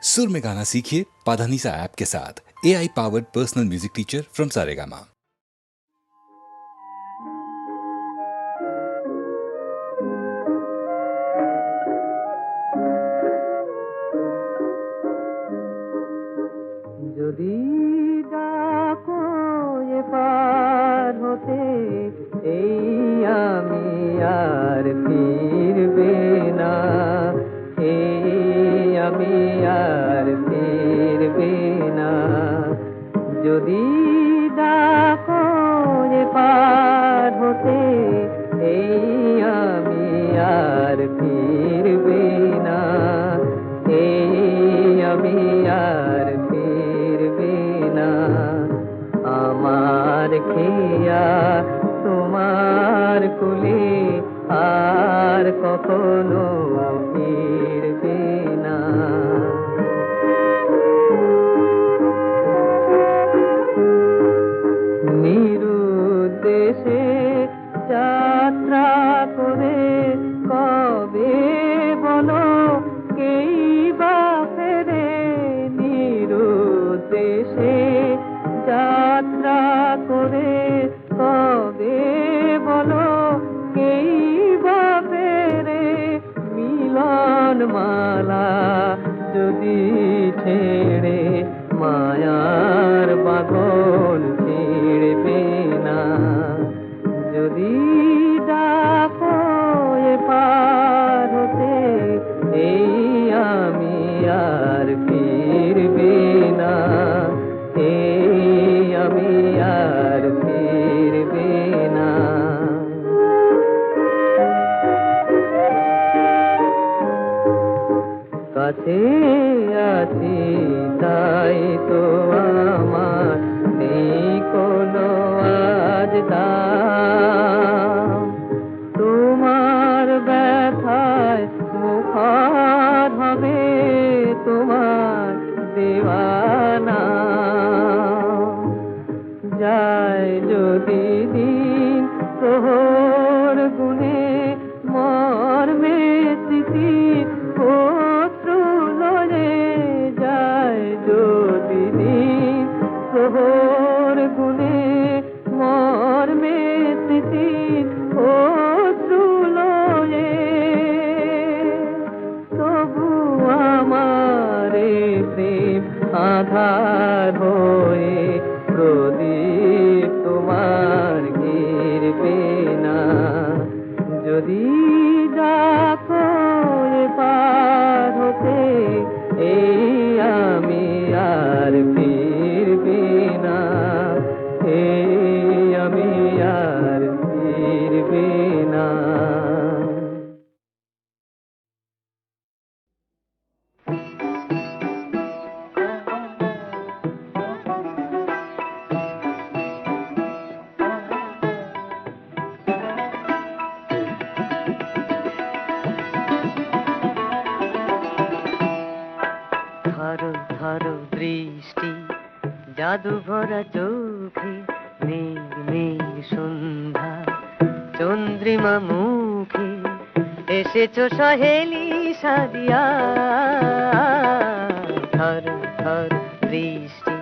सुर में गाना सीखिए पाधानीसा ऐप के साथ। AI powered personal music teacher from Saregama. যদি ডাকো এপার হতে এই আমি আর ফিরবে না, এই আমি আর ফিরবে না। যদি ডাকো এপার হতে এই আমি আর ফিরবে না, এই আমি আর ফিরবে না। আমার খেয়া তোমার কুলে আর কখনো ফিরবে না। নিরুদ্দেশে যাত্রা করে কবে বলো কেই বা ফেরে, নিরুদ্দেশে যাত্রা করে কবে বলো কেই বা ফেরে। মিলন মালা যদি ছেড়ে মায়ার বাঁধন ছিড়বে না। যদি ডাকো এপার হতে এই আমি আর ফিরবে না, এই আমি আর ফিরবে না। কাছে আছি তাই তো আমার নেই কোনো আজ দাম। তোমার ব্যথায় মুখর হবে তোমার দেওয়ানা। যায় যদি দিন প্রহর গুনে মর্মে স্মৃতি শত্রু লয়ে, যায় যদি দিন প্রহর গুনে মর্মে স্মৃতি শত্রু লয়ে। তবু আমার প্রেম আধার হয়ে প্রদীপ তোমার ঘিরবে না। যদি ডাকো এপার হতে এই আমি আর ফিরবে না, এই আমি আর ফিরবে না। ধরো ধরো দৃষ্টি জাদু ভরা চোখে, মেঘ মেঘ সন্ধ্যা চন্দ্রিমা মুখে এসেছো সহেলি সাজিয়া। ধরো ধরো দৃষ্টি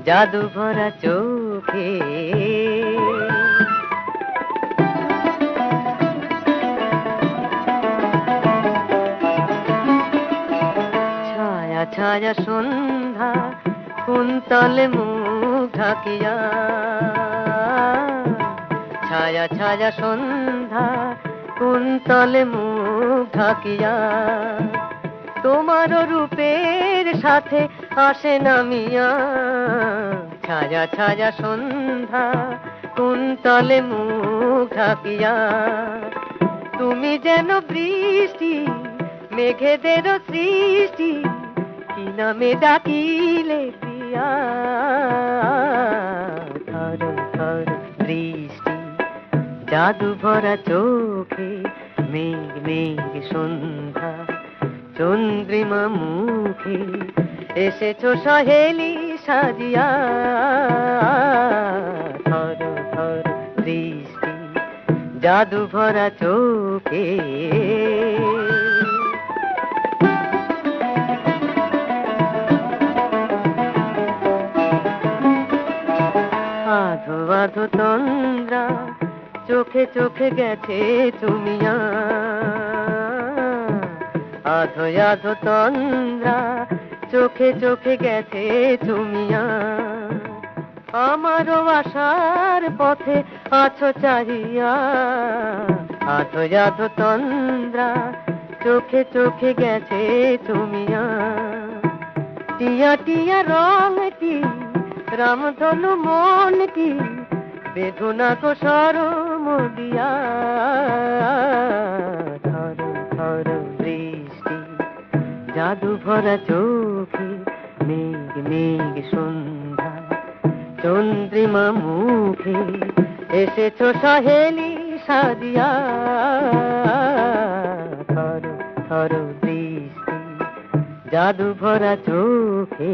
জাদু ভরা চোখে। ছায়া ছায়া সন্ধ্যা কুন্তলে মুখ ঢাকিয়া, ছায়া ছায়া সন্ধ্যা কুন্তলে মুখ ঢাকিয়া। তোমার রূপের সাথে আসে নামিয়া, ছায়া ছায়া সন্ধ্যা কুন্তলে মুখ ঢাকিয়া। তুমি যেন বৃষ্টি মেঘেদের সৃষ্টি, কি নামে ডাকিলে প্রিয়া। ধরো ধরো দৃষ্টি জাদু ভরা চোখে, মেঘ মেঘ সন্ধ্যা চন্দ্রিমা মুখে এসেছো সহেলি সাজিয়া। ধরো ধরো দৃষ্টি জাদু ভরা চোখে। আধো তন্দ্রা চোখে চোখে গেছে চুমিয়া আধো আধো তন্দ্রা চোখে চোখে গেছে চুমিয়া আমারও আশার পথে আছো চাহিয়া আধো আধো তন্দ্রা চোখে চোখে গেছে চুমিয়া টিয়া টিয়া রং কি রামধনু মন কি বেদনা কো সরম দিয়া ধর ধর বৃষ্টি জাদু ভরা চোখে মেঘ মেঘ সন্ধ্যা চন্দ্রিমা মুখে এসেছো সহেলি সাজিয়া ধর ধর বৃষ্টি জাদু ভরা চোখে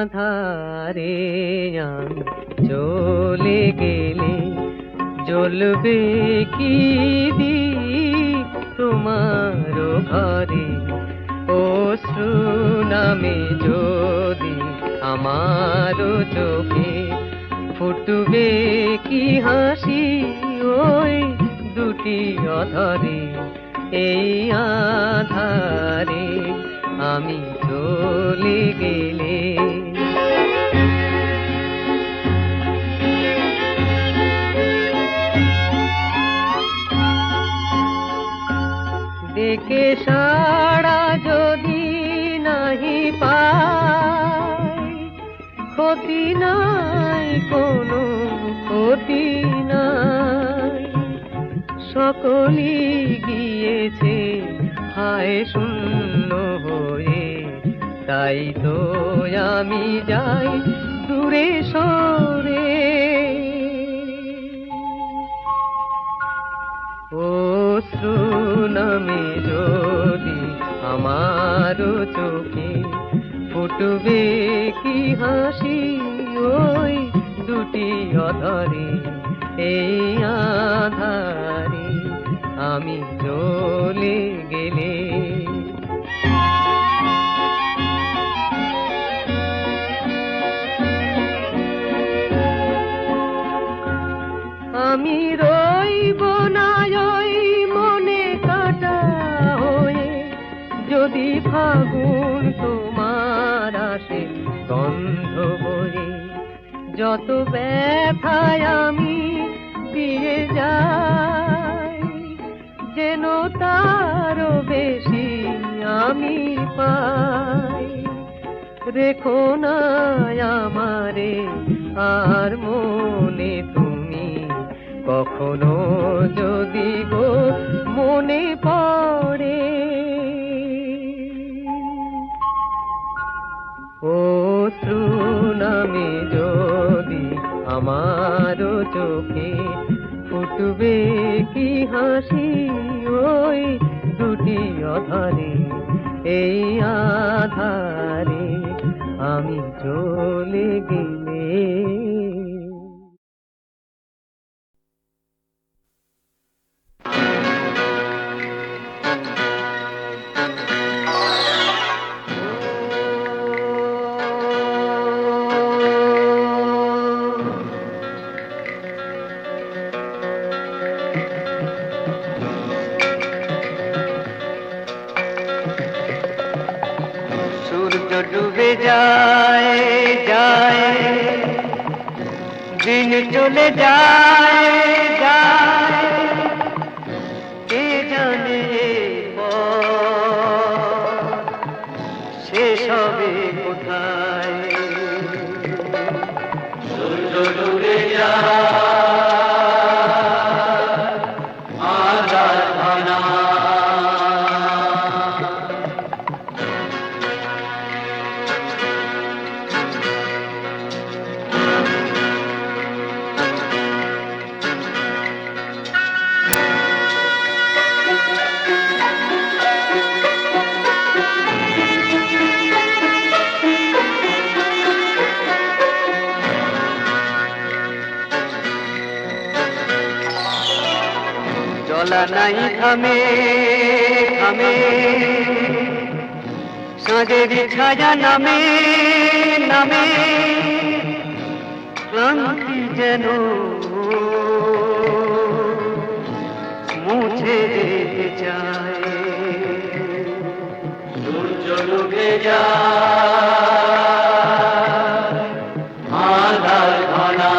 আধারে আমি চলে গেলে জ্বলবে কি দীপ তোমার ঘরে অশ্রু নামে যদি আমার চোখে ফুটবে কি হাসি ওই দুটি অধরে এই আধারে আমি চলে গেলে ডেকে সাড়া যদি নাহি পাই ক্ষতি নাই কোনো ক্ষতি নাই সকলই গিয়েছে হায় শূন্য হয়ে তাই তো আমি যাই দূরে সরে অশ্রু নামে যদি আমার চোখে ফুটবে কি হাসি ওই দুটি অধরে এই আধারে আমি চলে গেলে আমি রইব না ওই মনে কাটা হয়ে যদি ফাগুন তোমার আসে গন্ধ বয়ে যত ব্যথায় আমি দিয়ে যাই যেন তারও বেশি আমি পাই রেখো না আমারে আর মনে তুমি কখনো যদি গো মনে পড়ে অশ্রু নামে যদি আমার চোখে ফুটবে কি হাসি ওই দুটি অধরে এই আধারে আমি চলে গেলে ডুবে যায় যায় দিন চলে যায় যায় কে জানে শেষ হবে কোথায় সূর্য ডুবে যায় চলা নাই থামে থামে, সাঁঝের ছায়া নামে নামে, ক্লান্তি যেন মুছে যেতে চায়। সূর্য ডুবে যায় আঁধার ঘনা,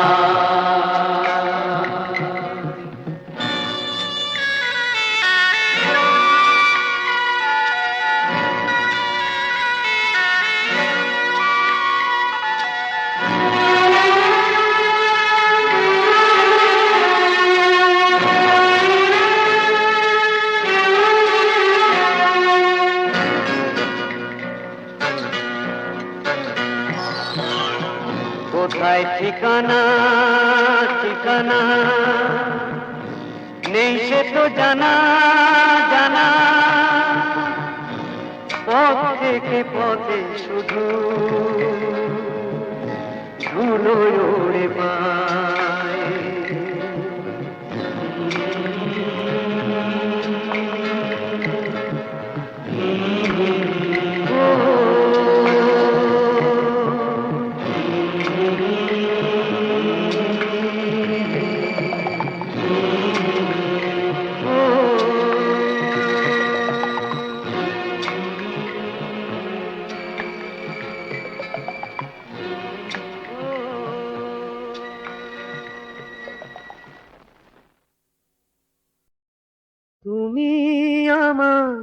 কোথায় ঠিকানা ঠিকানা নেই সে তো জানা জানা, পথ থেকে পথে শুধু ধুলো উড়ে পায়। তুমি আমার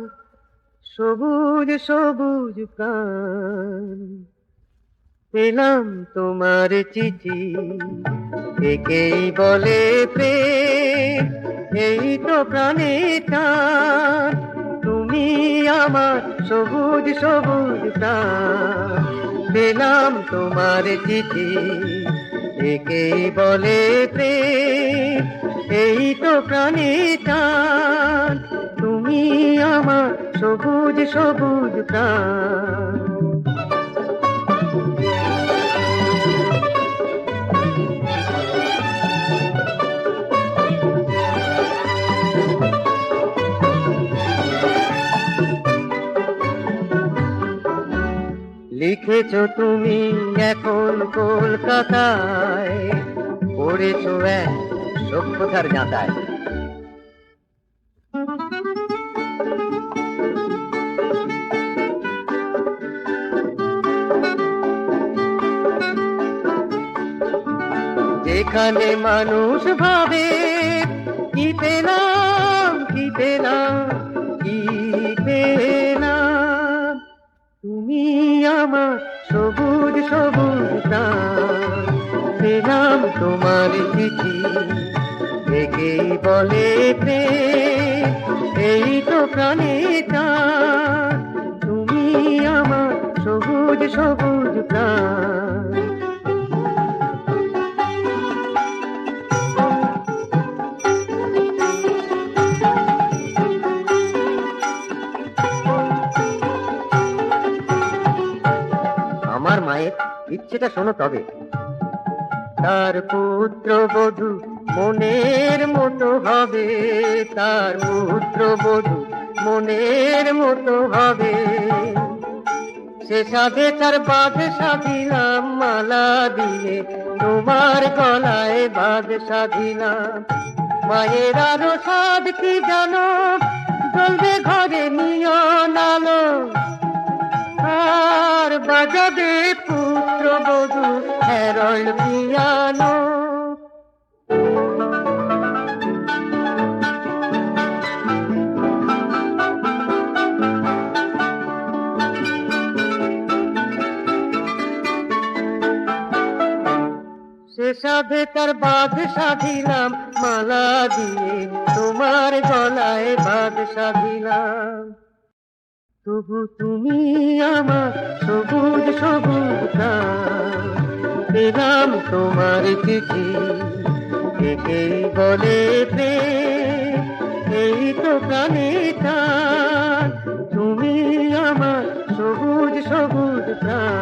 সবুজ সবুজ প্রাণ, পেলাম তোমার চিঠি, একেই বলে প্রেম, এই তো প্রাণের টান। তুমি আমার সবুজ সবুজ প্রাণ, পেলাম তোমার চিঠি, একেই বলে প্রেম, এই তো প্রাণের টান। তুমি আমার সবুজ সবুজ প্রাণ। লিখেছ তুমি এখন কলকাতায়, পড়েছ এক সভ্যতার যাঁতায়। যেখানে মানুষ ভাবে কি পেলাম কি পেলাম কি পেলাম, তুমি আমার সবুজ সবুজ প্রাণ, পেলাম তোমার চিঠি, একেই বলে প্রেম, এই তো প্রাণের টান। তুমি আমার সবুজ সবুজ প্রাণ। আমার মায়ের ইচ্ছেটা শোনো তবে, তার পুত্র বধূ মনের মতো হবে, তার পুত্র বধূ মনের মতো হবে। সে সাধে তার বাঁধে সাধিলাম মালা দিয়ে, তোমার গলায় বাঁধ সাধিলাম। মায়ের আরো সাধ কি জানো, জ্বলবে ঘরে নিয়ন আলো, আর বাজাবে পুত্র বধূ হ্যারল্ড পিয়ানো। সে সাধে তার বাঁধ সাধিলাম মালা দিয়ে, তোমার গলায় বাঁধ সাধিলাম। তবু তুমি আমার সবুজ সবুজ প্রাণ, পেলাম তোমার চিঠি, একেই বলে প্রেম, এই তো প্রাণের টান। তুমি আমার সবুজ সবুজ প্রাণ।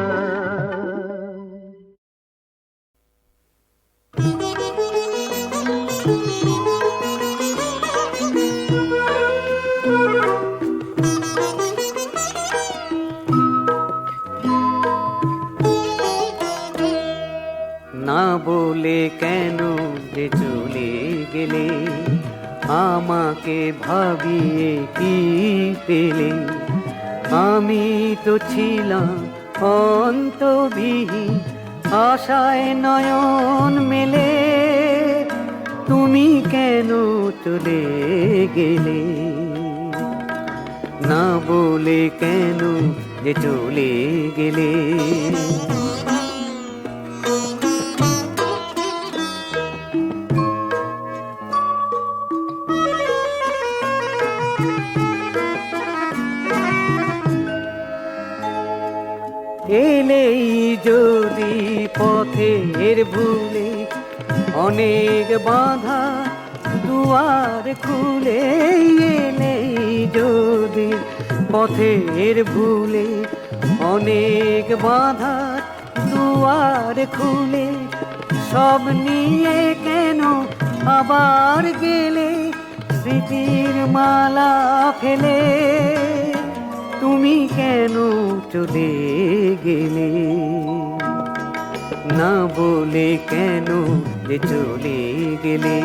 না বলে কেন যে চলে গেলে, আমাকে ভাবিয়ে কি পেলে? আমি তো ছিলাম অন্তবিহীন, আশায় নয়ন মেলে, তুমি কেন চলে গেলে? না বলে কেন যে চলে গেলে? এলেই যদি পথের ভুলে, অনেক বাধা দুয়ার খুলে। এলেই যদি পথের ভুলে, অনেক বাধা দুয়ার খুলে। সব নিয়ে কেন আবার গেলে, স্মৃতির মালা ফেলে? তুমি কেন চলে গেলে? না বলে কেন যে চলে গেলে?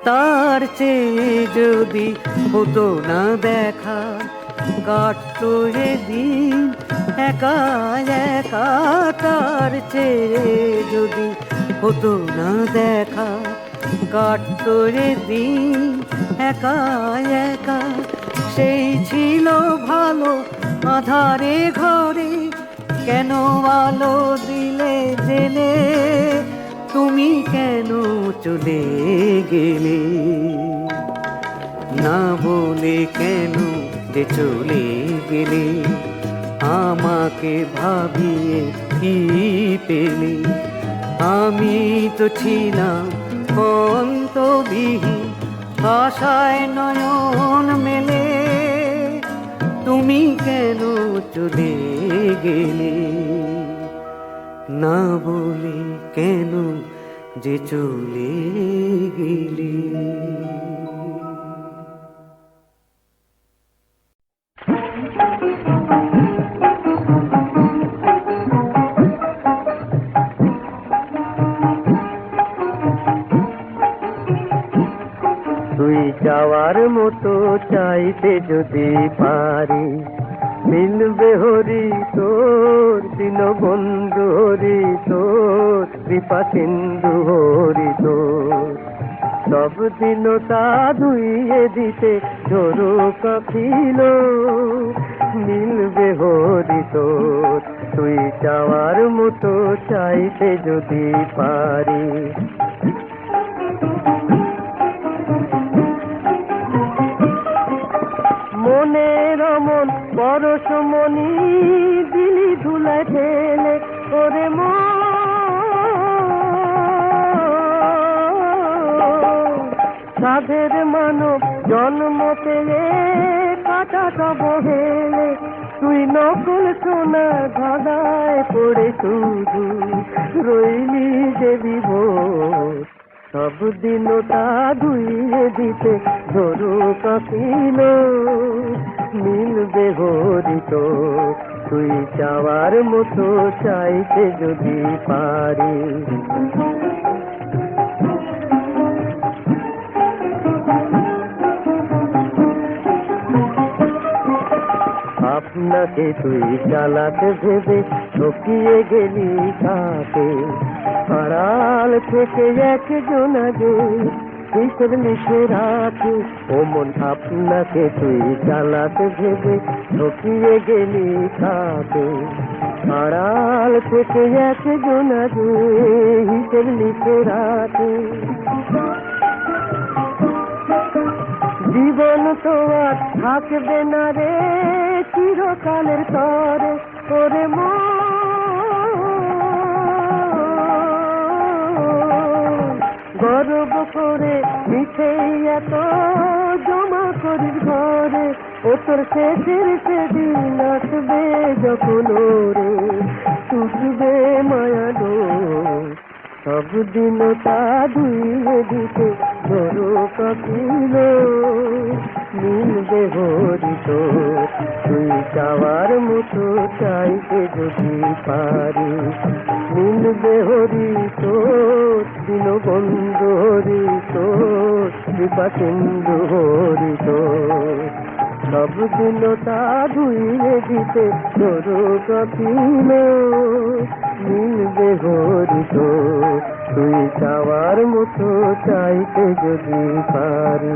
তার চেয়ে যদি হতো না দেখা, কাটতো যে দিন একা একা। তার চেয়ে যদি হতো না দেখা, কাটতো যে দিন একা একা। সেই ছিল ভালো আধারে ঘরে, কেন আলো দিলে জেলে? তুমি কেন চলে গেলে? না বলে কেন যে চলে গেলে? আমাকে ভাবিয়ে কি পেলে? আমি তো ছিলাম অন্তবিহীন, আশায় নয়ন মেলে, তুমি কেন চলে গেলে? না বলে কেন যে চলে গেলে? তুই যাওয়ার মতো চাইতে যদি পারি, মিলবে হরি তোর দীনবন্ধু, হরি তোর কৃপা সিন্ধু, হরি তোর সব দিন তা ধুইয়ে দিতে ঝরু কাঁপিল। মিলবে হরি তোর, তুই যাওয়ার মতো চাইতে যদি পারি। মনের মন পরশমণি দিলি ধুলায় ফেলে, ওরে সাধের মানব জন্ম পেলে কাটাটা বহেলে। তুই নকল সোনা ধাঁধায় পড়ে শুধু রইলি যে বিভোর। সব দিন তা ধুইয়ে দিতে ধরু কাঁপিল। মিলবে হরি তোর, তুই যাওয়ার মতো চাইতে যদি পারি। আপনাকে তুই চালাতে ভেবে ঠকিয়ে গেলি কাকে, আড়াল থেকে একজন আগে কিসের লিখে রাখে। ও মন আপনাকে তুই চালাতে ভেবে ঠকিয়ে গেলি কাকে, আড়াল থেকে একজন আগে হিসেব লিখে রাখে। জীবন তো আর থাকবে না রে চিরকালের তরে, ওরে গর্ব করে মিঠে এত জমা করিস ঘরে। ও তোর শেষের সেদিন আসবে যখন রে টুটবে মায়া ডোর। সব দিন তা ধুইয়ে দিতে তোরো কাকিল মিলবে হরিত তুই চাওয়ার মতো চাইতে যদি পারি মিলবে হরিত দীনবন্ধু হরিত কৃপা সিন্ধু হরিত সব দিন তা ধুইয়ে দিতে তোরো কাকিল মিলবে হরিত তুই চাওয়ার মতো চাইতে যদি পারি।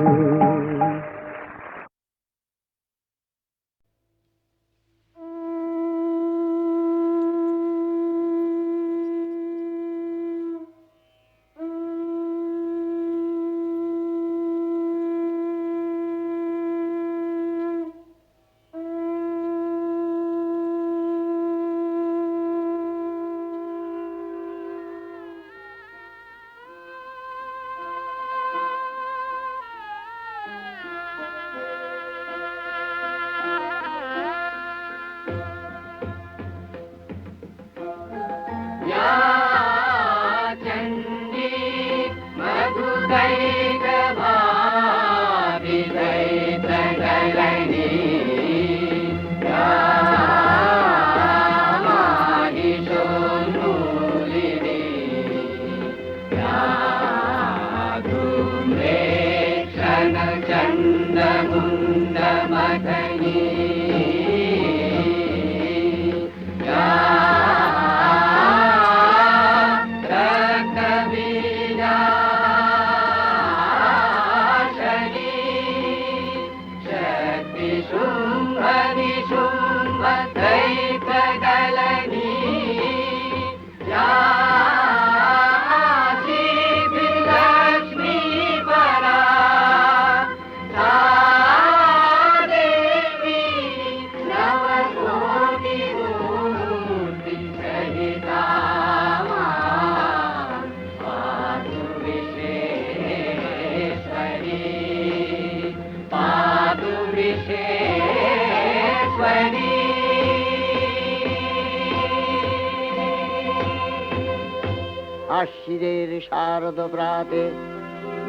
আশ্বিরের শারদ প্রাতে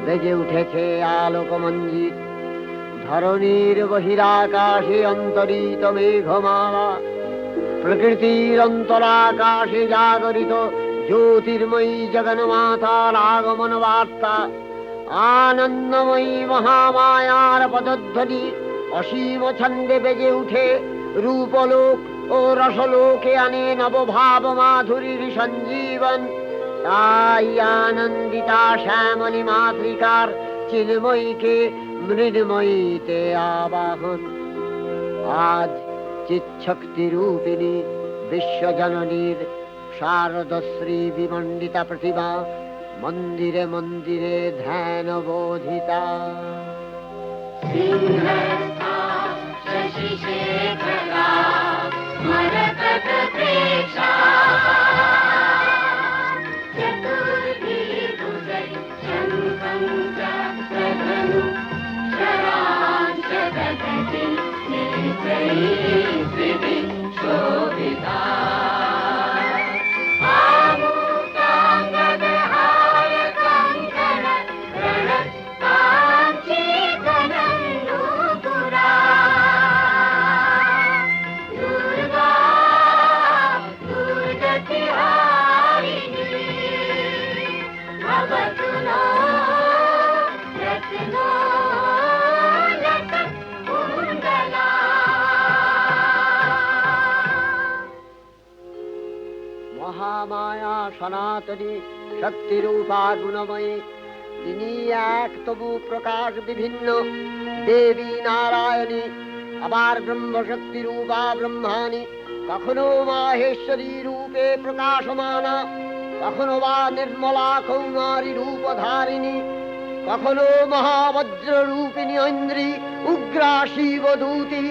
বেজে উঠেছে আলোক মঞ্জিত ধরণীর বহিরাকাশে অন্তরিত মেঘমালা প্রকৃতির অন্তরাকাশে জাগরিত জ্যোতির্ময়ী জগন্মাতার আগমন বার্তা আনন্দময়ী মহামায়ার পদধ্বনি অসীম ছন্দে বেজে উঠে রূপলোক ও রসলোকে আনে নবভাব মাধুরীর সঞ্জীবন। তাই আনন্দিতা শ্যামলী মাতৃকার চিন্ময়ীকে মৃন্ময়ীতে আবাহন। আজ চিৎশক্তি রূপিণী বিশ্বজননীর শারদশ্রী বিমণ্ডিতা প্রতিমা মন্দিরে মন্দিরে ধ্যান বোধিতা। মহামায়া সনাতনী শক্তিরূপা গুণময়ী তিনি এক, তবু প্রকাশ বিভিন্ন। দেবী নারায়ণী, আবার ব্রহ্মশক্তি রূপা ব্রহ্মাণী, কখনো মাহেশ্বরী রূপে প্রকাশমানা, কখনো বা নির্মলা কৌমারী রূপধারিণী, কখনো মহাবজ্র রূপিণী ঐন্দ্রী, উগ্রা শিবদূতি,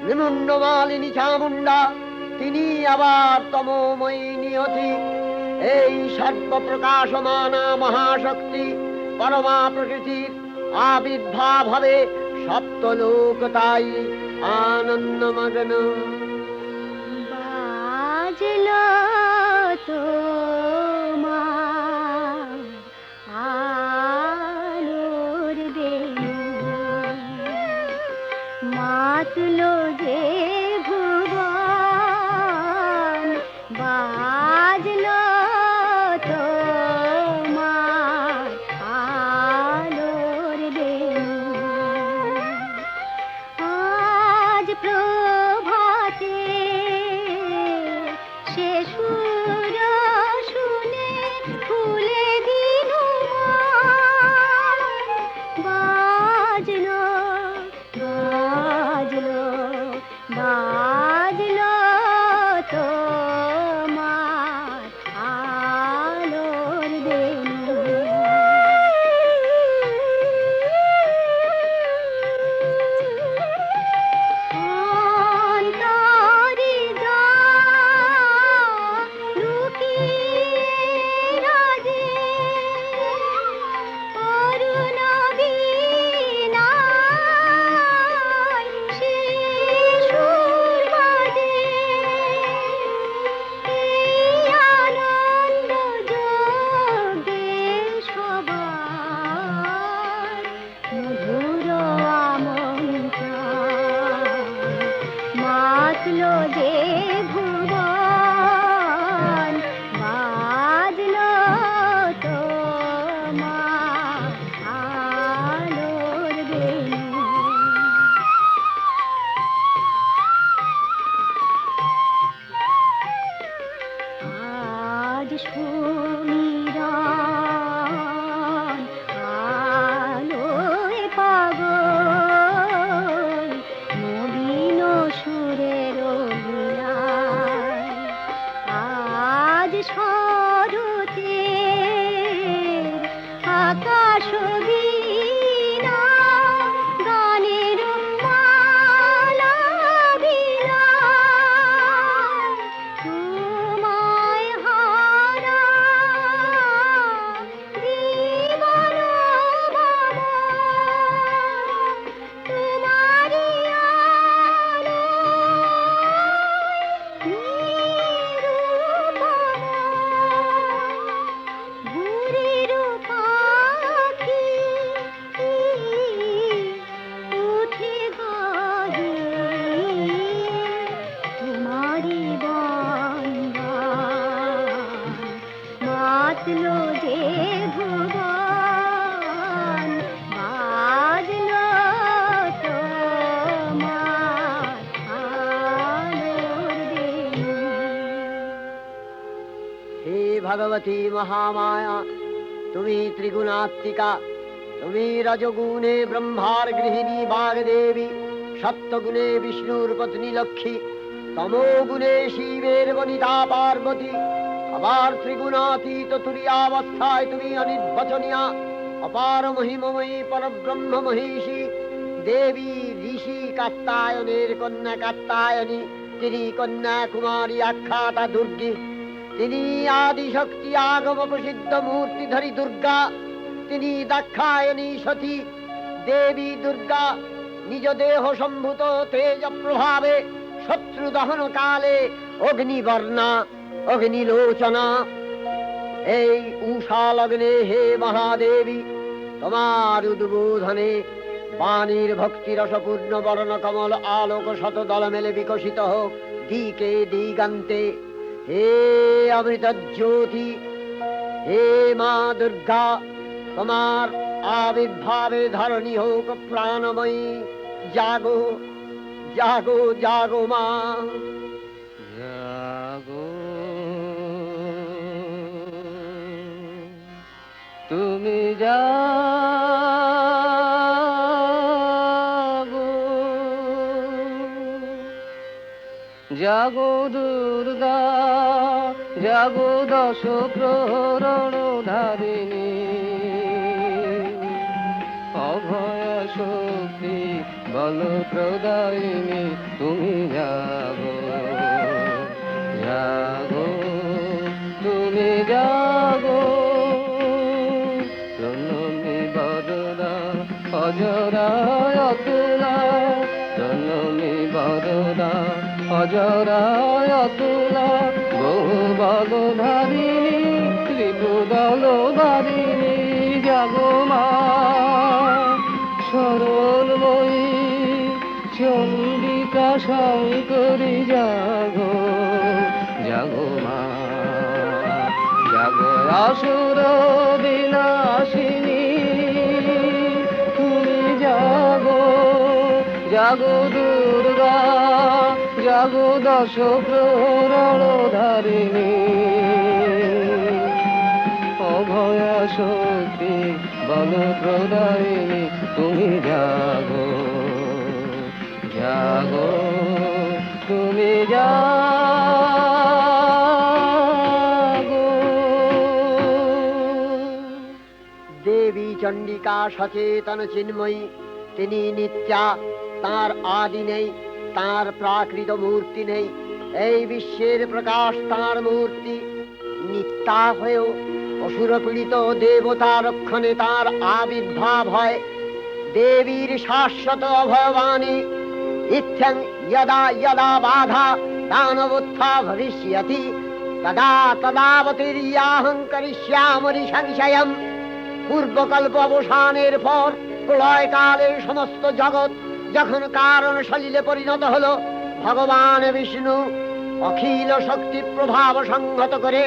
নিমুন্ডমালিনী চামুণ্ডা, তিনি আবার তমোময়ী নিয়তি। এই সর্বপ্রকাশমানা মহাশক্তি পরমা প্রকৃতির আবির্ভাব হবে সপ্তলোক, তাই আনন্দমগ্ন। বাজলো তোমার আলো বাসবীণা গানের মালা বিলায় তোমায় হারা জীবন মম তোমারি ভুরির পাখি উঠে গাহে তোমারি বন্দান মাতলো যে ভুবন বাজলো তোমার আলোর বেণী। হে ভগবতী মহামায়া, তুমি ত্রিগুণাত্মিকা, তুমি রজগুণে ব্রহ্মার গৃহিণী বাগদেবী, সত্যগুণে বিষ্ণুর পত্নী লক্ষ্মী, তমোগুণে শিবের বনিতা পার্বতী, আবার ত্রিগুণাতীত তুরীয়াবস্থায় তুমি অনির্বচনীয়া, অপার মহিমময়ী পরব্রহ্ম মহিষী দেবী ঋষি কাত্তায়নের কন্যা কাত্তায়নী, তিনি কন্যা কুমারী আখ্যাতা দুর্গী, তিনি আদিশক্তি আগম প্রসিদ্ধ মূর্তিধরী দুর্গা, তিনি দাক্ষায়ণী সতী দেবী দুর্গা, নিজ দেহ সম্ভূত তেজ প্রভাবে শত্রু দহন কালে অগ্নিবর্ণা অগ্নিলোচনা। এই উষা লগ্নে হে মহাদেবী, তোমার উদ্বোধনে বাণীর ভক্তিরসপূর্ণ বর্ণ কমল আলোক শত দল মেলে বিকশিত হোক দিকে দিগান্তে। হে অমৃত জ্যোতি, হে মা দুর্গা, তোমার আবির্ভাবে ধরণী হোক প্রাণময়ী। জাগো জাগো জাগো মা, জাগো তুমি জাগো, জাগো দুর্গা, জাগো দশ প্রহরণ ধারিণী, অভয় শক্তি বল প্রদায়িনী, তুমি জাগো জাগো, তুমি জাগো। জননী বরদা অজরায় অতুলা, জননী বরদা অজরায় অতুলা, বহু বল ধারিণী ত্রিপুদল ধারিণী, জাগো মা সরলময়ী চন্ডিকা শঙ্করী, জাগো জাগো মা, জাগো আসুর বিনাশিনী, তুমি জাগো জাগো দুর্গা, জাগো দশ প্রহরণ ধারিণী, অভয় শক্তি বল প্রদায়িনী, তুমি জাগো জাগো, তুমি জাগো। দেবী চণ্ডিকা সচেতন চিন্ময়ী, তিনি নিত্যা, তার আদি নেই, তার প্রাকৃত মূর্তি নেই। এই বিশ্বের প্রকাশ তার মূর্তি, নিত্যা হয়েও অসুর পীড়িত দেবতা রক্ষণে তার আবির্ভাব হয়। দেবীর শাশ্বত অভয়বাণী, ইত্যং যদা যদা বাধা দানবোত্থা ভবিষ্যতি তদা তদাবতীর্যাহং করিষ্যামি সংশয়ম। পূর্বকল্প অবসানের পর প্রলয়কালে সমস্ত জগৎ যখন কারণ সলিলে পরিণত হলো, ভগবান বিষ্ণু অখিল শক্তি প্রভাব সংহত করে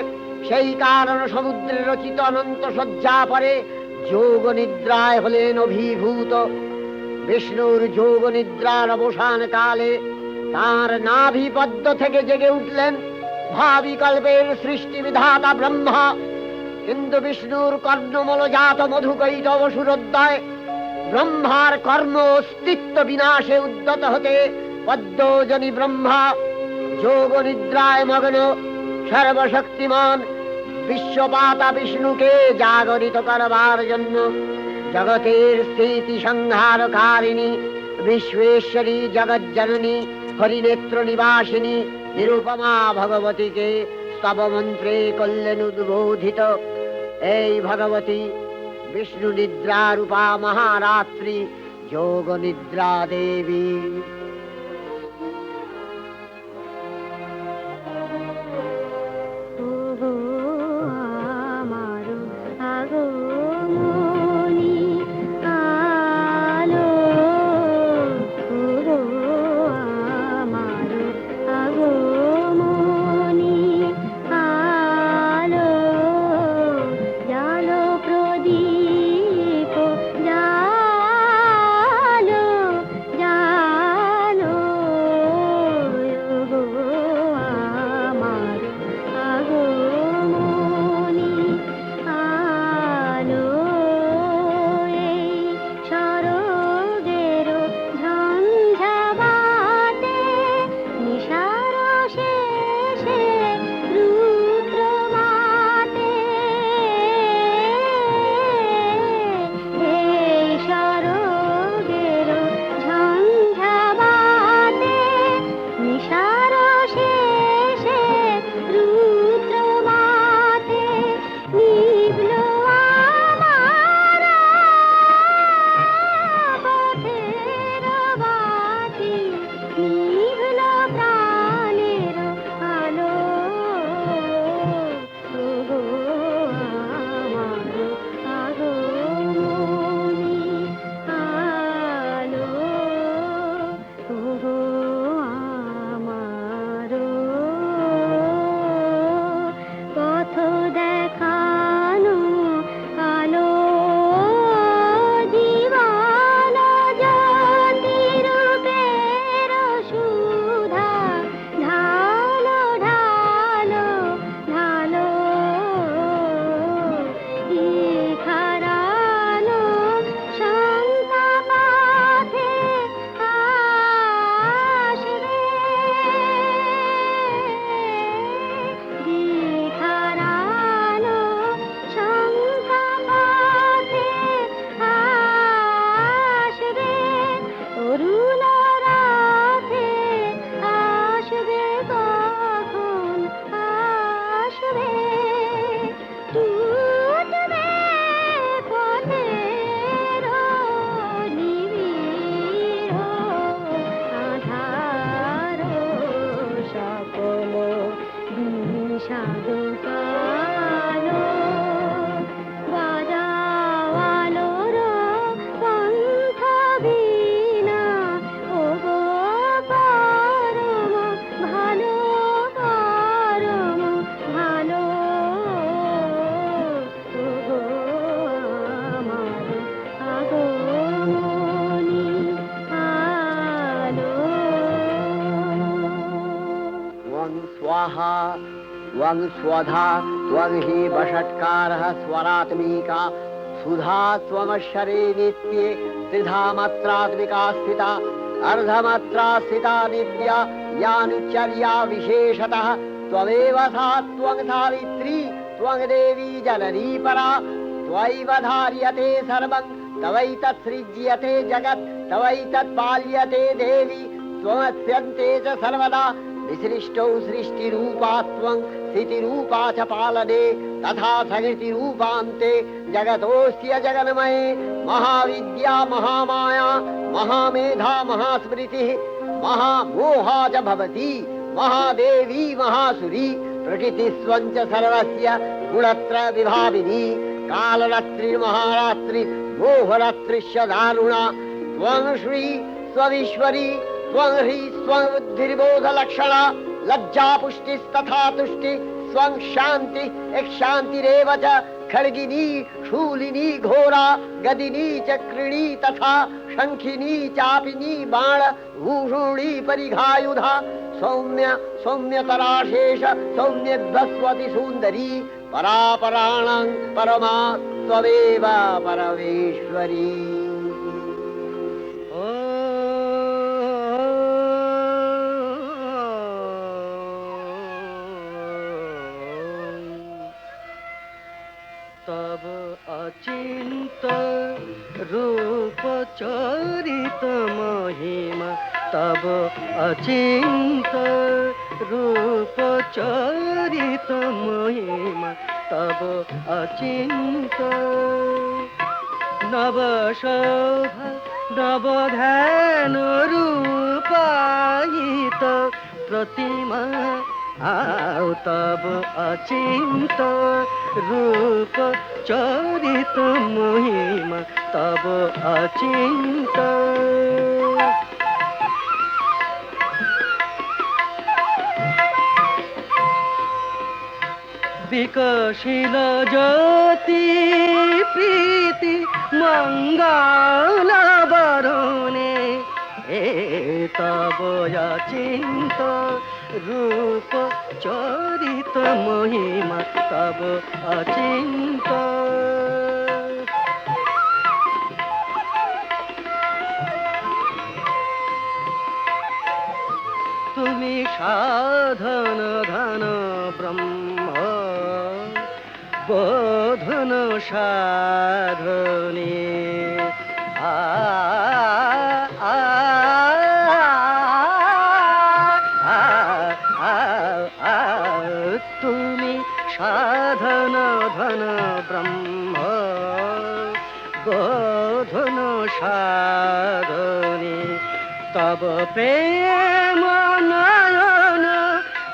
সেই কারণ সমুদ্রে রচিত অনন্ত শয্যা পরে যোগ নিদ্রায় হলেন অভিভূত। বিষ্ণুর যোগ নিদ্রার অবসান কালে তার নাভিপদ্ম থেকে জেগে উঠলেন ভাবিকল্পের সৃষ্টি বিধাতা ব্রহ্মা। কিন্তু বিষ্ণুর কর্ণমলজাত মধুকৈটব সুরোদ্দয় ব্রহ্মার কর্ম অস্তিত্ব বিনাশে উদ্যত হতে পদ্মজনী ব্রহ্মা যোগ নিদ্রায় মগ্ন সর্বশক্তিমান বিশ্বপাতা বিষ্ণুকে জাগরিত করবার জন্য জগতের স্থিতি সংহারকারিণী বিশ্বেশ্বরী জগজ্জননী হরিনেত্র নিবাসিনী নিরুপমা ভগবতীকে স্তব মন্ত্রে করলেন উদ্বোধিত। এই ভগবতী বিষ্ণু নিদ্রা রূপা মহারাত্রি যোগ নিদ্রা দেবী। ওগো আমারো আগমনী আলো, ওগো আমারো আগমনী আলো, জালো প্রদীপ জালো জালো, ওগো আমারো আগমনী আলো। এই সরগের ঝঞ্ঝাবাতে নিশার শেষে রুদ্র মাতে, এই সরগের ঝঞ্ঝাবাতে নিশার শেষে রুদ্র মাতে নিভল আমার পথের বাতি, নিভল প্রাণের আলো, ওগো আমার আগমনী আলো, ওগো আমার পথ দেখানো আলো, জীবন জ্যোতি রূপের সুধা ঢালো ঢালো ঢালো, দিখারানো শঙ্কা পথে আসবে, দিখারানো শঙ্কা পথে আসবে, অরুণ রাতে আসবে, কখন আসবে, টুটবে পথের নিবিড় আধার, সকল বিষাদ কালো, বাজাও আলোর কণ্ঠ বীণা, ওগো পরম ভালো পরম ভালো, ওগো আমার আগমনী আলো। त्वं स्वाहा त्वं स्वधा त्वं हि वषट्कारः स्वरात्मिका सुधा त्वमक्षरे नित्ये त्रिधा मात्रात्मिका स्थिता अर्धमात्रा स्थिता नित्या यानुचर्या विशेषतः त्वमेव सा त्वं सावित्री त्वं देवी जननी परा त्वयैव धार्यते सर्वं तवैतत्सृज्यते जगत् तवैतत् पाल्यते देवी त्वमस्यन्ते च सर्वदा विसृष्टौ सृष्टिरूपा त्वं स्थितिरूपा च पालने तथा सकृतिरूपान्ते जगतोऽस्य जगन्मये महाविद्या महामाया महामेधा महास्मृतिः महामोहा च भवति महादेवी महासुरी प्रकृतिस्त्वं च सर्वस्य गुणत्रय विभाविनी कालरात्रिर्महारात्रि मोहरात्रिश्च दारुणा त्वं श्री स्वमीश्वरी त्वं ह्री स्वं बुद्धिर्बोधलक्षणा लज्जा पुष्टिस्तथा तुष्टि स्वं शान्ति एक शान्तिरेव च खड्गिनी शूलिनी घोरा गदिनी चक्रिणी तथा शंखिनी चापिनी बाण भूषुणी परिघायुधा सौम्य सौम्यतराशेष सौम्यध्वस्वति सुन्दरी परापराणां परमा त्वमेव परमेश्वरी। রূপ চরিত মহিমা তব অচিন্ত, রূপ চরিত মহিমা তব অচিন্ত। নব শোভা নব ধ্যান রূপায়িত প্রতিমা আও তব অচিন্ত, রূপ চরিত মহিমা তব অচিন্ত। বিকশিল জ্যোতি প্রীতি মঙ্গল বরণে এ তব অচিন্ত, রূপ চরিত মহিমা তব অচিন্ত। তুমি সাধন ধন ব্রহ্ম বোধন সাধনে আ আ তুমি সাধন ধন ব্রহ্ম বোধন সাধনে তব প্রেম নয়ন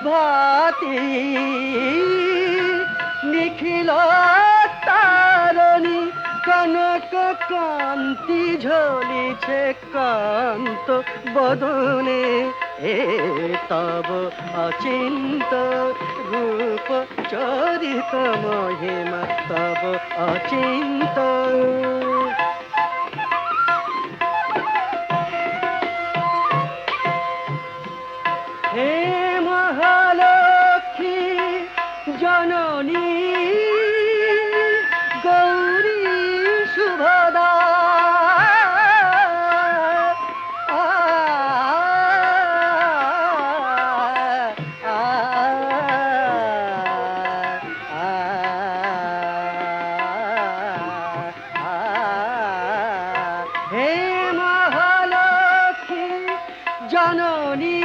ভাতি নিখিল তারণী কনক কান্তি ঝলিছে কান্ত বদনে এ তব অচিন্ত, রূপ চরিত মহিমা তব অচিন্ত। হে মহালক্ষ্মী জননী গৌরী শুভদা হে মহালক্ষ্মী জননী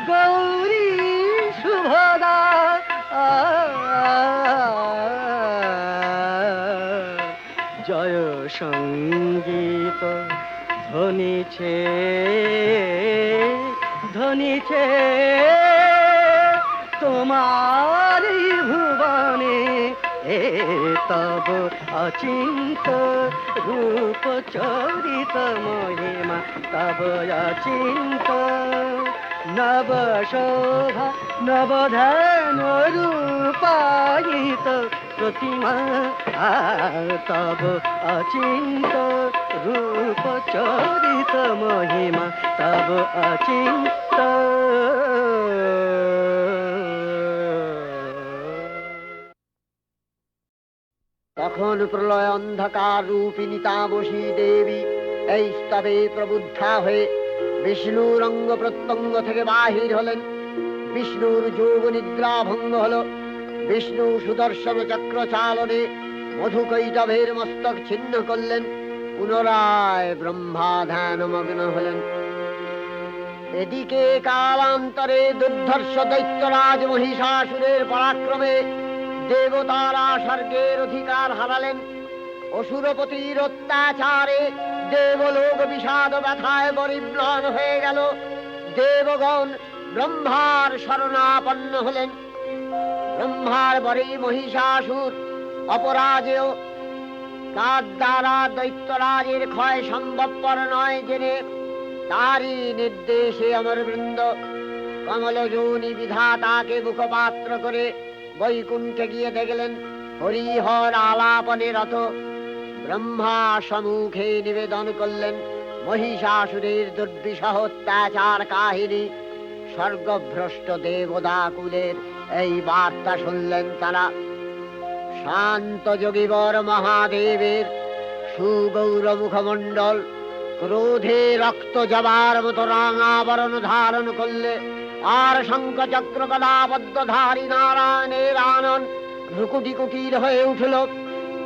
গৌরী শুভদা জয় সঙ্গীত ধ্বনিছে ধ্বনিছে তোমার ভুবনে এ তব অচিন্ত, রূপ চরিত মহিমা তব অচিন্ত। নব শোভা নব ধ্যান রূপায়িত প্রতিমা তব অচিন্ত, রূপ চরিত মহিমা তব অচিন্ত। তখন প্রলয় অন্ধকার রূপিণী তামসী দেবী এই স্তবে প্রবুদ্ধা হয়ে বিষ্ণুর অঙ্গ প্রত্যঙ্গ থেকে বাহির হলেন। বিষ্ণুর যোগ নিদ্রা ভঙ্গ হল। বিষ্ণু সুদর্শন চক্র চালনে মধুকৈটভের মস্তক ছিন্ন করলেন। পুনরায় ব্রহ্মা ধ্যানমগ্ন হলেন। এদিকে কালান্তরে দুর্ধর্ষ দৈত্যরাজ মহিষাসুরের পরাক্রমে দেবতারা স্বর্গের অধিকার হারালেন। অসুরপতির অত্যাচারে দেবলোক বিষাদ ব্যথায় পরিম্লান হয়ে গেল। দেবগণ ব্রহ্মার শরণাপন্ন হলেন। ব্রহ্মার পরে মহিষাসুর অপরাজেয়, তার দ্বারা দৈত্যরাজের ক্ষয় সম্ভবপর নয় জেনে তারই নির্দেশে অমরবৃন্দ কমলযোনি বিধাতাকে মুখপাত্র করে বৈকুণ্ঠে গিয়ে দেখলেন হরিহর আলাপনে রত। ব্রহ্মা সম্মুখে নিবেদন করলেন মহিষাসুরের দুর্বিষহ অত্যাচার কাহিনী। স্বর্গভ্রষ্ট দেবদাকুলের এই বার্তা শুনলেন তারা। শান্ত যোগীবর মহাদেবের সুগৌর মুখমণ্ডল ক্রোধে রক্ত জবার মতো রাঙাবরণ ধারণ করলে, আর শঙ্খ চক্র গদাবদ্ধধারী নারায়ণের আনন ভ্রুকুটি কুটির হয়ে উঠল।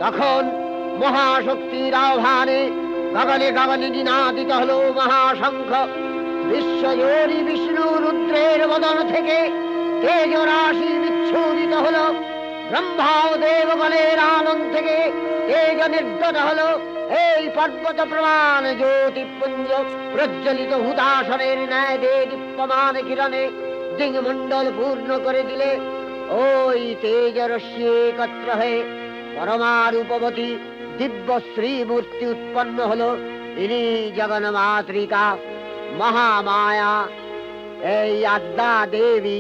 তখন মহাশক্তির আহ্বানে গগনে গগনে নিনাদিত হলো মহাশঙ্খ। বিশ্বজোরী বিষ্ণু রুদ্রের বদন থেকে তেজ রাশি বিচ্ছুরিত হলো। ব্রহ্মা ও দেবগণের আনন্দ থেকে তেজ নির্গত হলো। এই পর্বত প্রমাণ জ্যোতিপুঞ্জ প্রজ্বলিত হুতাসনের ন্যায় দীপ্যমান কিরণে দিংমণ্ডল পূর্ণ করে দিলে ওই তেজরশ্মি একত্র হয়ে পরমারূপবতী দিব্য শ্রীমূর্তি উৎপন্ন হলো। ইনি জগন্মাতৃকা মহামায়া। এই আদ্যা দেবী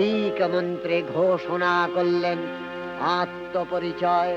ঋক মন্ত্রে ঘোষণা করলেন আত্মপরিচয়।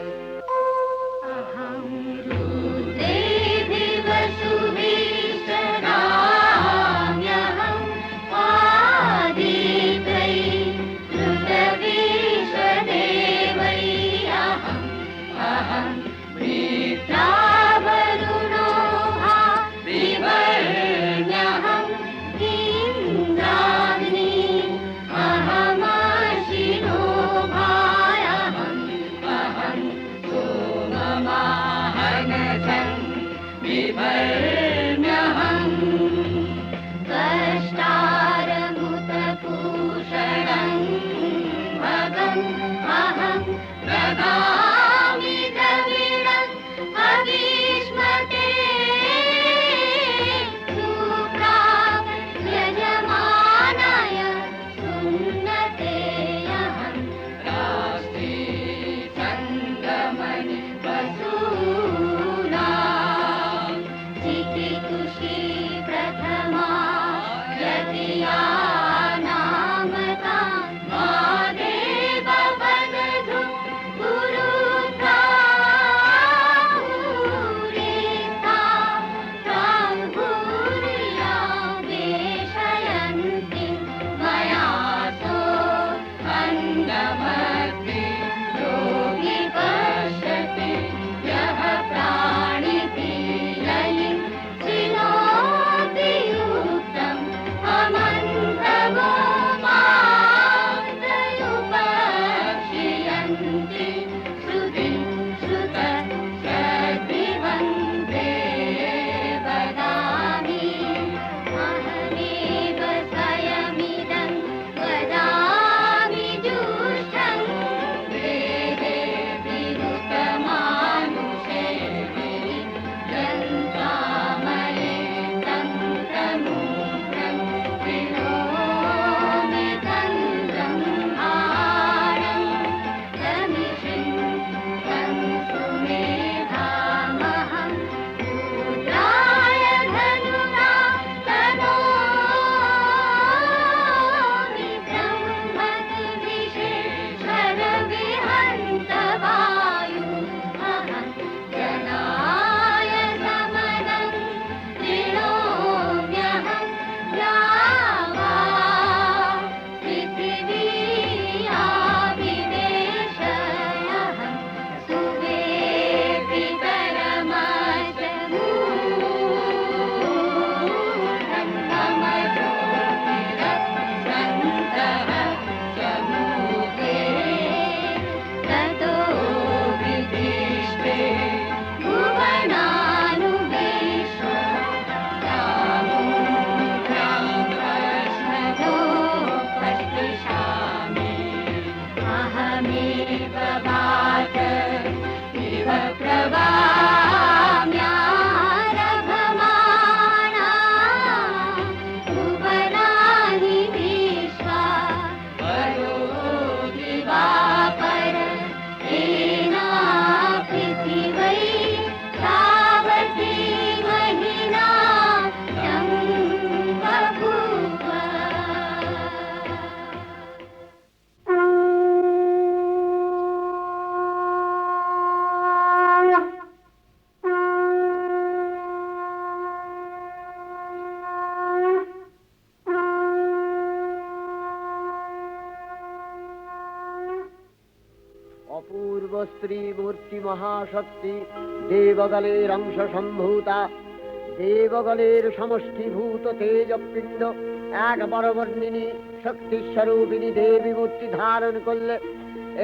অপূর্ব স্ত্রী মূর্তি মহাশক্তি দেবগলের অংশ সম্ভূতা, দেবগলের সমষ্টিভূত তেজপিণ্ড এক বরবর্ণিনী শক্তি স্বরূপিণী দেবী মূর্তি ধারণ করলে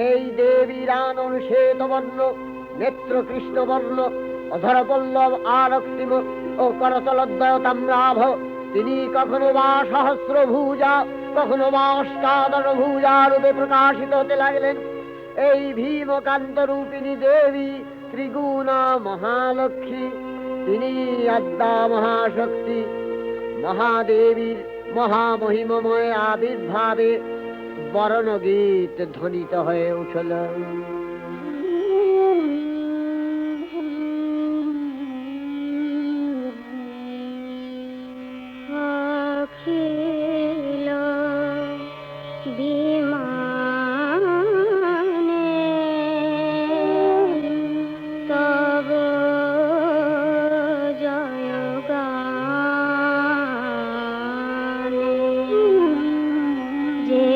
এই দেবীর আনন শ্বেতবর্ণ নেত্র কৃষ্ণবর্ণ, অধর পল্লব আরক্তিম ও করতলদ্বয় তাম্রাভ। তিনি কখনো বা সহস্র ভুজা, কখনো বা অষ্টাদশ ভুজা রূপে প্রকাশিত হতে লাগলেন। এই ভীমকান্ত রূপিণী দেবী ত্রিগুণা মহালক্ষ্মী, তিনি আদ্যা মহাশক্তি। মহাদেবীর মহামহিমময় আবির্ভাবে বরণগীত ধ্বনিত হয়ে উঠল। অখিল বিমানে তব জয়গানে যে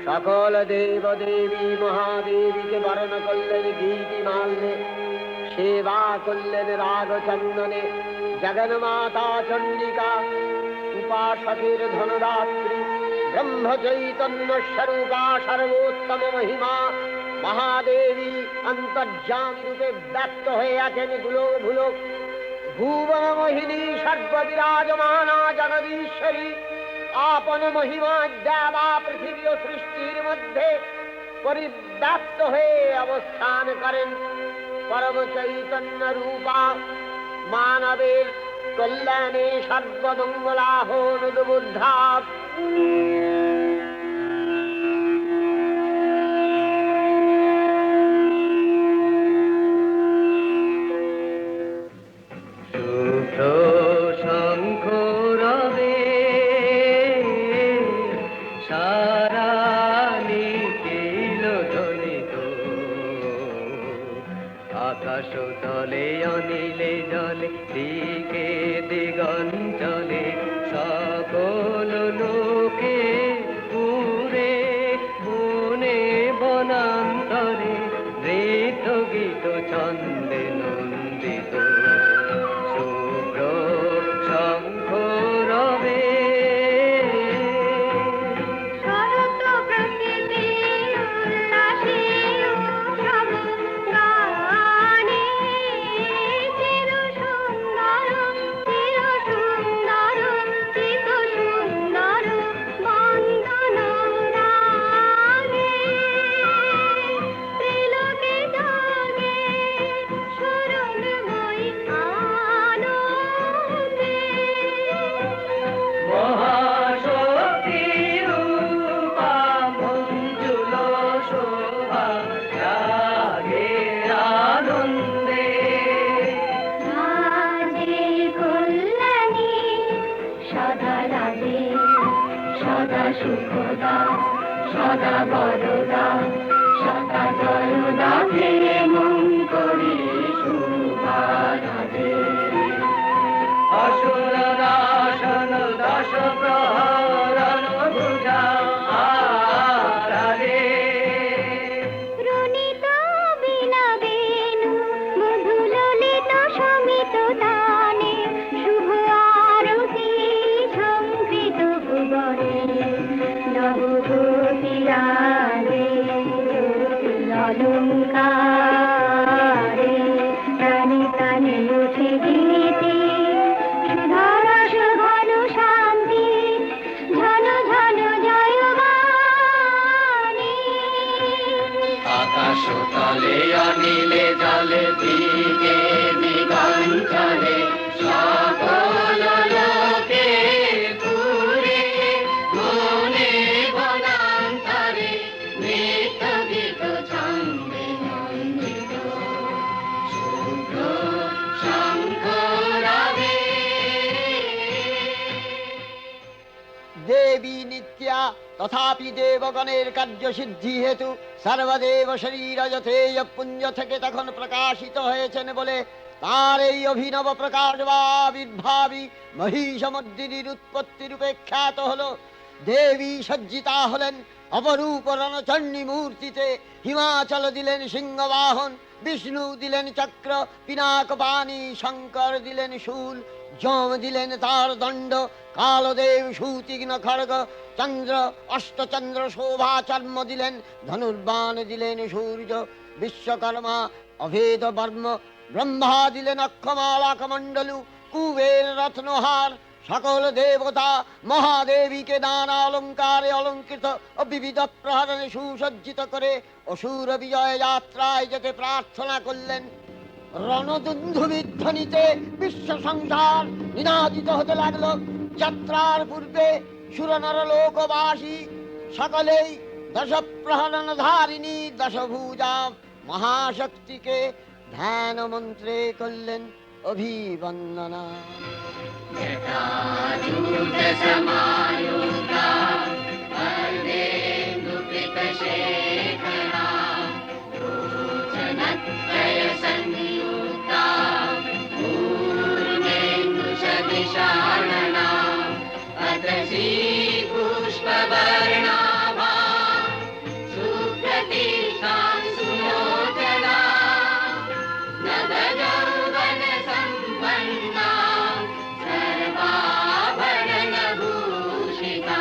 সকল দেব দেবী মহাদেবীকে বরণ করলেন গীতি মাল্যে, সেবা করলেন রাগ চন্দনে। জগন্মাতা চণ্ডিকা উপাসকের ধনদাত্রী ব্রহ্ম চৈতন্য স্বরূপা সর্বোত্তম মহিমা মহাদেবী অন্তর্যামী রূপে ব্যক্ত হয়ে আছেন গুলো ভুলোক। ভুবন মোহিনী সর্ববিরাজমানা জগদীশ্বরী আপন মহিমা দেবা পৃথিবী ও সৃষ্টির মধ্যে পরিব্যাপ্ত হয়ে অবস্থান করেন। পরম চৈতন্য রূপা মানবের কল্যাণে সর্বমঙ্গলাহনুদ্বুদ্ধা। আকাশ তলে অনিলে জলে দিকে দিগঞ্চলে সকল লোকে পুরে বনে বনান্তরে নৃত্য গীত ছন্দে নন্দিত শুভ্র শঙ্খ রবে। সদা বরদা সদা জয়দা ফিরে মন করি শুভারাধে। অসুর নাশন দশ প্রহরণ ভুজা আরাধে। রুনিত বীণা বেণু মধু ললিত সমিত তানে শুভ আরতি সংকৃত ভুবনে নবগোপীরাজে অলঙ্কারে প্রাণে প্রাণে উঠে গীতি সুধারস ঘন শান্তি ঝন ঝন জয়বাণী। আকাশ তলে অনিলে জলে দিকে দিগঞ্চলে সকল লোকে পুরে বনে বনান্তরে নৃত্য গীত ছন্দে নন্দিত শুভ্র শঙ্খ রবে। দেবী নিত্যা তথাপি দেবগণের কার্যসিদ্ধি হেতু সর্বদেব শরীর যথেয় পুঞ্জ থেকে তখন প্রকাশিত হয়েছেন বলে তার এই অভিনব প্রকাশ বা আবির্ভাবী মহিষমর্দিনীর উৎপত্তি রূপে খ্যাত হল। দেবী সজ্জিতা হলেন অপরূপ রণচণ্ডী মূর্তিতে। হিমাচল দিলেন সিংহবাহন, বিষ্ণু দিলেন চক্র পিনাক পানি, শঙ্কর দিলেন শূল, যম দিলেন তার দণ্ড, কালদেব সুতীক্ষ্ণ খড়গ, চন্দ্র অষ্টচন্দ্র শোভা চর্ম দিলেন, ধনুর্বাণ দিলেন সূর্য, বিশ্বকর্মা অভেদ বর্ম, ব্রহ্মা দিলেন অক্ষমালা কমণ্ডলু, কুবের রত্নহার। সকল দেবতা মহাদেবীকে নানা অলঙ্কারে অলঙ্কৃত ও বিবিধ প্রহরণে সুসজ্জিত করে অসুর বিজয় যাত্রায় যেতে প্রার্থনা করলেন। রণদুন্ধুবিধ্বনিতে বিশ্ব সংসার নিনাদিত হতে লাগলো। যাত্রার পূর্বে সুরনর লোকবাসী সকলেই দশ প্রহরণ ধারিণী দশভুজা মহাশক্তিকে ধ্যান মন্ত্রে করলেন অভিবন্দনা। सर्वाभरण भूषिता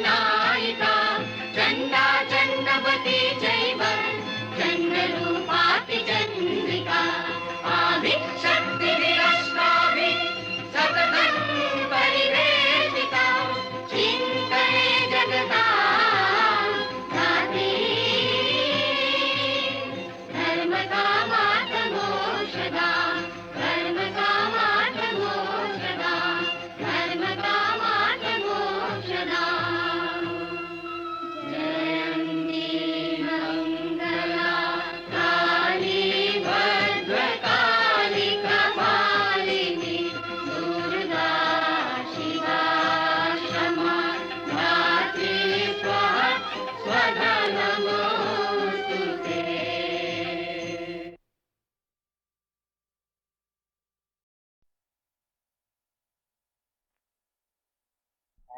नायिका चण्डा चण्डवती चैव चण्डरूपापि चन्द्रिका आभिशक्तिभिरष्टाभिः सततं परिवेशिता चिन्तये जगतां धात्री धर्मकामार्थमोक्षदा धर्मकामार्थमोक्षदा धर्मकामार्थमोक्षदा जयन्ती मङ्गला काली भद्रकाली कपालिनी दुर्गा शिवा क्षमा धात्री स्वाहा स्वधा नमोऽस्तु ते।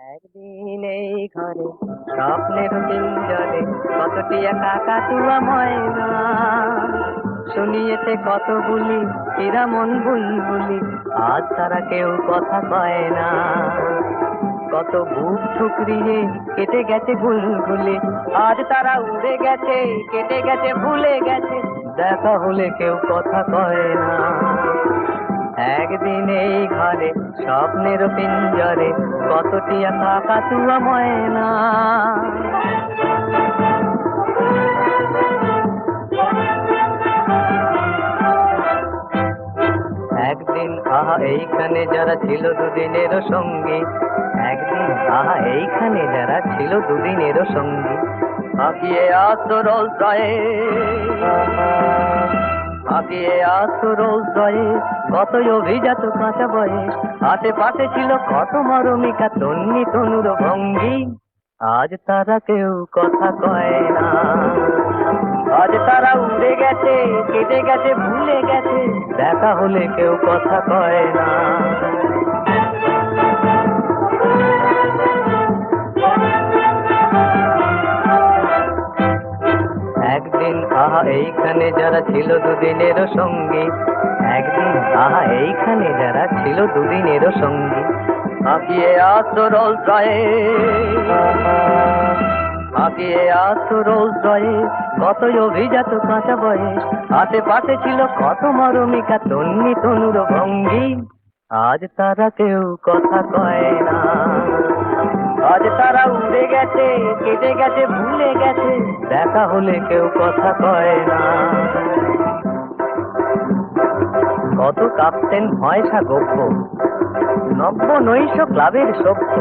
একদিন এই ঘরে স্বপ্নের পিঞ্জরে কতটি একা কাতুয়া ময়না শুনিয়েছে কত বুলি এরা মন বুলবুলি আজ তারা কেউ কথা কয় না কত বুক ঠুকরিয়ে কেটে গেছে গুলগুলি আজ তারা উড়ে গেছে কেটে গেছে ভুলে গেছে দেখা হলে কেউ কথা কয় না একদিন এই ঘরে স্বপ্নের পিঞ্জরে কতটি একা কাতুয়া ময়না একদিন আহা এইখানে যারা ছিল দুদিনেরও সঙ্গী একদিন আহা এইখানে যারা ছিল দুদিনেরও সঙ্গী হাঁপিয়ে আসরল জয়ে হাঁপিয়ে আসরল জয়ে কতই অভিজাত কাঁচা বয়স আশেপাশে ছিল কত মরমিকা তন্নি তনুর ভঙ্গি আজ তারা কেউ কথা কয় না আজ তারা উড়ে গেছে কেটে গেছে ভুলে গেছে দেখা হলে কেউ কথা কয় না একদিন আহা এইখানে যারা ছিল দুদিনেরও সঙ্গী একদিন আহা এইখানে যারা ছিল দুদিনেরও সঙ্গী হাঁপিয়ে আসরল জয়ে হাঁপিয়ে আসরল জয়ে কতই অভিজাত কাঁচা বয়স আশেপাশে ছিল কত মরমিকা তন্নি তনুর ভঙ্গি আজ তারা কেউ কথা কয় না আজ তারা উড়ে গেছে কেটে গেছে ভুলে গেছে দেখা হলে কেউ কথা কয় না কত কাঁপতেন ভয়সা গপ্প নব্য নৈশ ক্লাবের সভ্য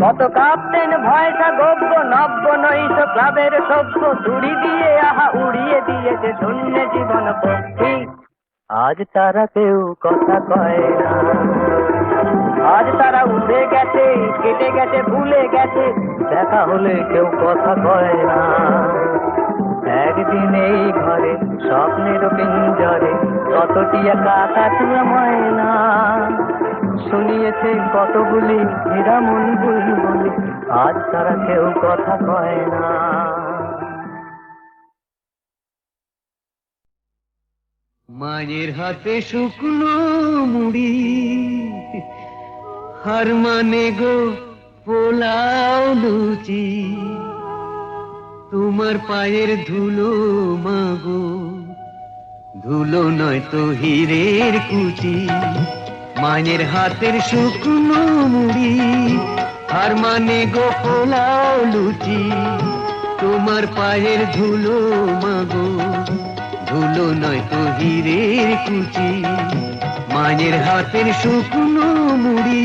কত কাঁপতেন ভয়সা গপ্প নব্য নৈশ ক্লাবের সভ্য তুড়ি দিয়ে আহা উড়িয়ে দিয়েছে শূন্য জীবন পক্ষী আজ তারা কেউ কথা কয় না আজ তারা উড়ে গেছে কেটে গেছে ভুলে গেছে দেখা হলে কেউ কথা কয় না একদিন এই ঘরে স্বপ্নের পিঞ্জরে কতটি একা কাতুয়া ময়না শুনিয়েছে কতগুলি হীরা মন বুলবুলি আজ তারা কেউ কথা কয় না মায়ের হাতে শুকনো মুড়ি হার মানে গো পোলাও লুচি তোমার পায়ের ধুলো মাগো ধুলো নয় তো হীরের কুচি মায়ের হাতের শুকনো মুড়ি হার মানে গো পোলাও লুচি তোমার পায়ের ধুলো মাগো ধুলো নয় তো হীরের কুচি মায়ের হাতের শুকনো মুড়ি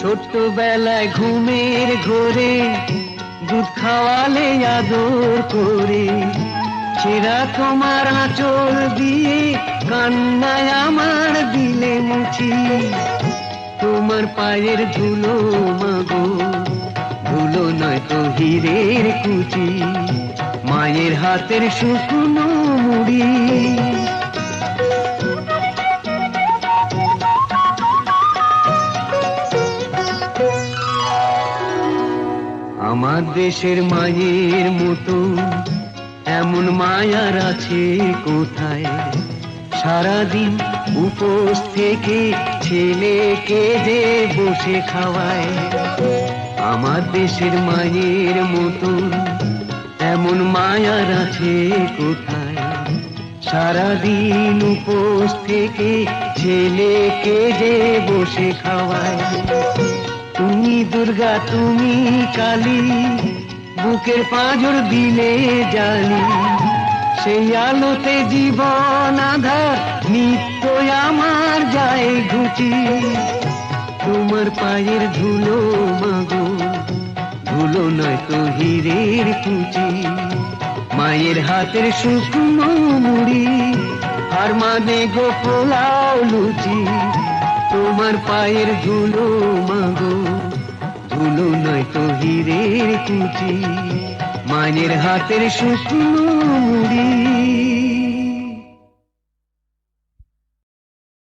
ছোট্টবেলায় ঘুমের ঘোরে দুধ খাওয়ালে আদর করে ছেঁড়া তোমার আঁচল দিয়ে কান্নায় আমার দিলে মুছি তোমার পায়ের ধুলো মাগো ধুলো নয় তো হীরের কুচি মায়ের হাতের শুকনো মুড়ি আমার আমার দেশের মায়ের মতো এমন মায়ার আছে কোথায়, সারাদিন উপোস থেকে ছেলেকে যে বসে খাওয়ায়। আমার দেশের মায়ের মতো এমন মায়ার আছে কোথায়, সারাদিন উপোস থেকে ছেলেকে যে বসে খাওয়ায়। তুমি দুর্গা তুমি কালী, বুকের পাঁজর দিলে জালি, সেই আলোতে জীবন আধার নিত্য আমার যায় ঘুচি। তোমার পায়ের ধুলো মাগো, ধুলো নয় তো হীরের কুচি, মায়ের হাতের শুকনো মুড়ি আর মানে গো পোলাও লুচি। তোমার পায়ের ধুলো মাগো, ধুলো নয় তো হীরের কুচি, মায়ের হাতের শুকনো মুড়ি।